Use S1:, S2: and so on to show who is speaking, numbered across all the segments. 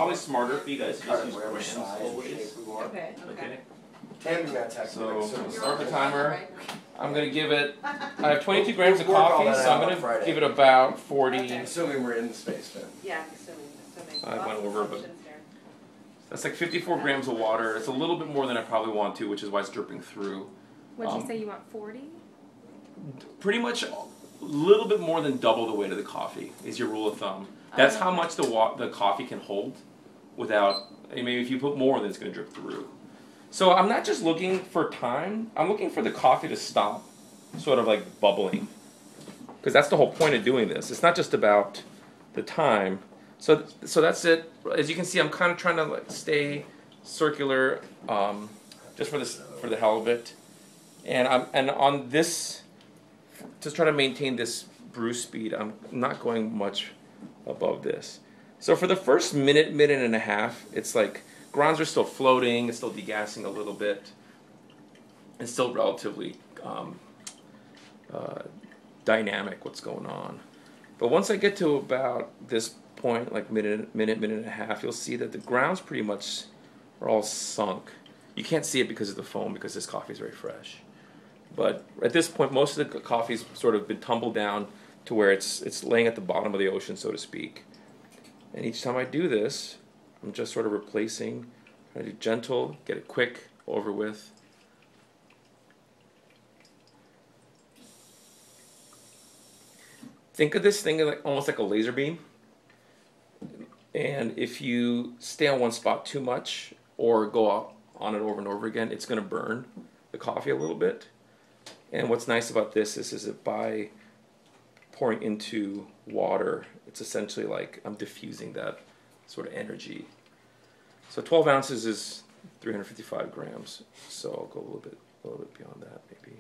S1: probably smarter for you guys to just use grams always.
S2: Okay.
S1: So start the timer. I'm going to give it, I have 22 grams of coffee, so I'm going to give it about 40.
S3: Okay.
S4: Assuming we're in the space bin.
S2: Yeah, assuming.
S1: I went
S2: Lots of
S1: over, but
S2: assumptions here.
S1: that's like 54 grams of water. It's a little bit more than I probably want to, which is why it's dripping through.
S5: Would you say you want 40?
S1: Pretty much a little bit more than double the weight of the coffee is your rule of thumb. That's how much the coffee can hold without, maybe if you put more, then it's going to drip through. So I'm not just looking for time, I'm looking for the coffee to stop sort of like bubbling. Because that's the whole point of doing this. It's not just about the time. So that's it. As you can see, I'm kind of trying to like stay circular just for the hell of it. And on this, to try to maintain this brew speed, I'm not going much above this. So for the first minute and a half, it's like grounds are still floating, it's still degassing a little bit. It's still relatively dynamic what's going on. But once I get to about this point, like minute and a half, you'll see that the grounds pretty much are all sunk. You can't see it because of the foam, because this coffee is very fresh. But at this point, most of the coffee's sort of been tumbled down to where it's laying at the bottom of the ocean, so to speak. And each time I do this, I'm just sort of replacing, trying to do gentle, get it quick, over with. Think of this thing like almost like a laser beam. And if you stay on one spot too much or go on it over and over again, it's going to burn the coffee a little bit. And what's nice about this is that by pouring into water, it's essentially like I'm diffusing that sort of energy. So 12 ounces is 355 grams. So I'll go a little bit beyond that, maybe,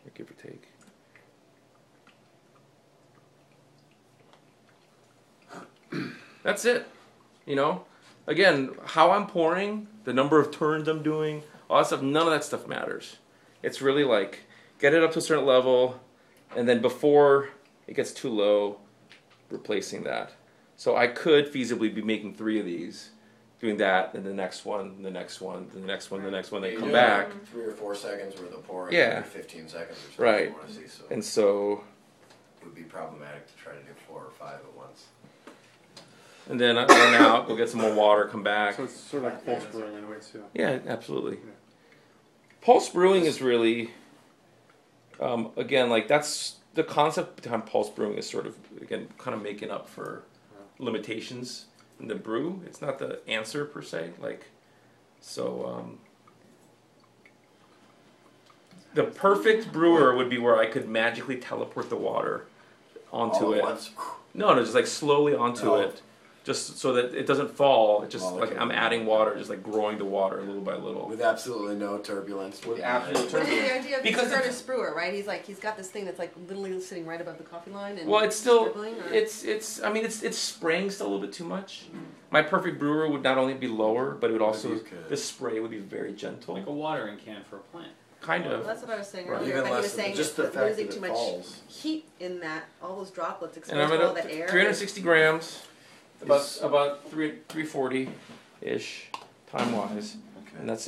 S1: or give or take. That's it. You know, again, how I'm pouring, the number of turns I'm doing, all that stuff, none of that stuff matters. It's really like get it up to a certain level, and then before it gets too low, replacing that. So I could feasibly be making 3 of these, doing that, and the next one, the next one, the next one, the next one, they come back.
S4: 3 or 4 seconds worth of pouring
S1: Yeah.
S4: every 15 seconds or something.
S1: Right.
S4: You want to see, so
S1: And so,
S4: it would be problematic to try to do 4 or 5 at once.
S1: and then I run out, go get some more water, come back.
S6: So it's sort of like pulse brewing in a way too.
S1: Yeah, absolutely. Pulse brewing is really, again, like that's the concept behind pulse brewing is sort of, again, kind of making up for limitations in the brew. It's not the answer per se, like, so the perfect brewer would be where I could magically teleport the water onto
S4: All at
S1: it.
S4: once?
S1: No, just like slowly onto it. Just so that it doesn't fall, it just
S4: Molecule.
S1: like I'm adding water, just like growing the water little by little.
S4: With absolutely no turbulence.
S1: With absolute
S2: What's
S1: turbulence.
S2: the idea of
S1: Because
S2: the furnace brewer, right? He's got this thing that's like literally sitting right above the coffee line and
S1: Well, it's still,
S2: scribbling, or?
S1: it's spraying still a little bit too much. My perfect brewer would not only be lower, but it would also, the spray would be very gentle.
S7: Like a watering can for a plant.
S1: Kind
S2: Well,
S1: of.
S2: that's what I was saying
S1: Right.
S2: earlier.
S4: Even
S2: But he
S4: less
S2: was
S4: than
S2: saying
S4: just
S2: it's
S4: the fact
S2: losing
S4: that
S2: too
S4: it
S2: much
S4: falls.
S2: heat in that, all those droplets
S1: And
S2: exposed
S1: I'm
S2: to all
S1: at
S2: that air.
S1: 360 grams, about 340-ish time-wise, and that's it.